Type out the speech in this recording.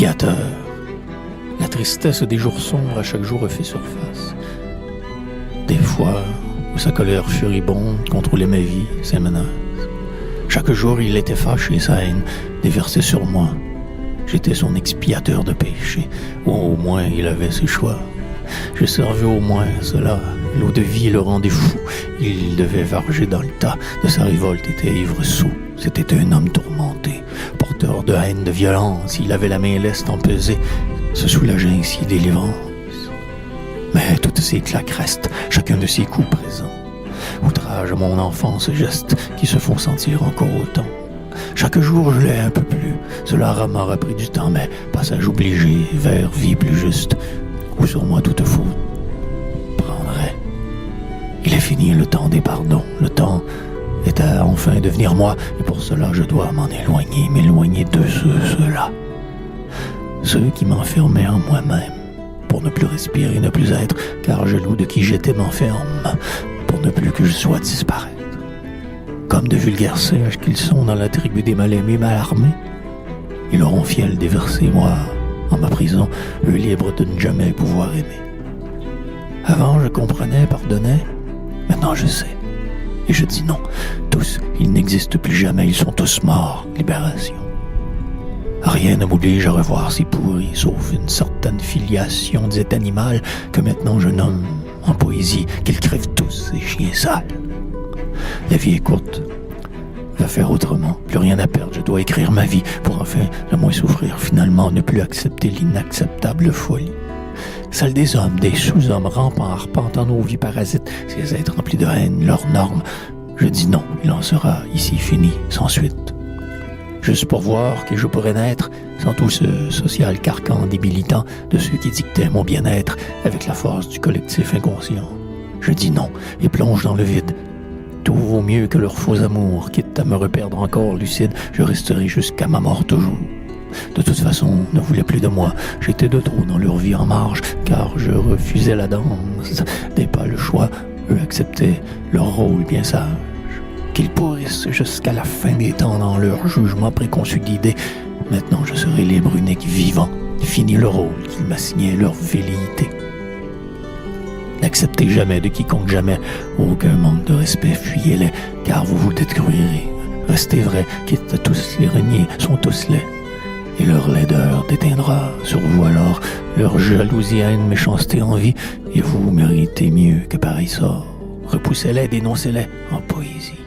expiateur. La tristesse des jours sombres à chaque jour refait surface. Des fois, où sa colère furibonde contrôlait ma vie, ses menaces. Chaque jour, il était fâché, sa haine déversée sur moi. J'étais son expiateur de péché, ou au moins il avait ses choix. Je servais au moins cela. L'eau de vie le rendait fou. Il devait varger dans le tas de sa révolte, était ivre sous. C'était un homme tourmenté, porteur de haine, de violence. Il avait la main leste empesée, se soulageait ainsi des délivrance. Mais toutes ces claques restent, chacun de ses coups présents. Outrage à mon enfance, gestes qui se font sentir encore autant. Chaque jour je l'ai un peu plus. Cela m'aura pris du temps, mais passage obligé vers vie plus juste, où sur moi toute faute prendrait. Il est fini le temps des pardons. Le temps est à enfin devenir moi, et pour cela je dois m'en éloigner, m'éloigner de ceux-là. Ceux qui m'enfermaient en moi-même, pour ne plus respirer, ne plus être, car jaloux de qui j'étais m'enferme, pour ne plus que je sois disparaître. Comme de vulgaires singes qu'ils sont dans la tribu des mal-aimés, mal armés, ils auront fiel déversé, moi, en ma prison, eux libres de ne jamais pouvoir aimer. Avant, je comprenais, pardonnais, maintenant je sais. Et je dis non, tous, ils n'existent plus jamais, ils sont tous morts, libération. Rien ne m'oblige à revoir ces pourris, sauf une certaine filiation, disait animal, que maintenant je nomme en poésie, qu'ils crèvent tous, ces chiens sales. La vie est courte, va faire autrement, plus rien à perdre, je dois écrire ma vie, pour enfin le moins souffrir, finalement ne plus accepter l'inacceptable folie. Celle des hommes, des sous-hommes, rampant, arpentant nos vies parasites, ces êtres remplis de haine, leurs normes. Je dis non, il en sera ici fini, sans suite. Juste pour voir que je pourrais naître sans tout ce social carcan débilitant de ceux qui dictaient mon bien-être avec la force du collectif inconscient. Je dis non et plonge dans le vide. Tout vaut mieux que leurs faux amours, quitte à me reperdre encore lucide, je resterai jusqu'à ma mort toujours. De toute façon, ne voulaient plus de moi, j'étais de trop dans leur vie en marge, car je refusais la danse. N'ai pas le choix, eux acceptaient leur rôle bien sage. Qu'ils pourrissent jusqu'à la fin des temps dans leur jugement préconçu d'idées. Maintenant je serai libre, unique, vivant. Fini le rôle qu'ils m'assignaient, leur velléité. N'acceptez jamais de quiconque jamais aucun manque de respect, fuyez-les, car vous vous détruirez. Restez vrai, quitte à tous les renier, sont tous laids. Et leur laideur déteindra sur vous alors leur jalousie, haine, méchanceté, envie, et vous méritez mieux que pareil sort. Repoussez-les, dénoncez-les en poésie.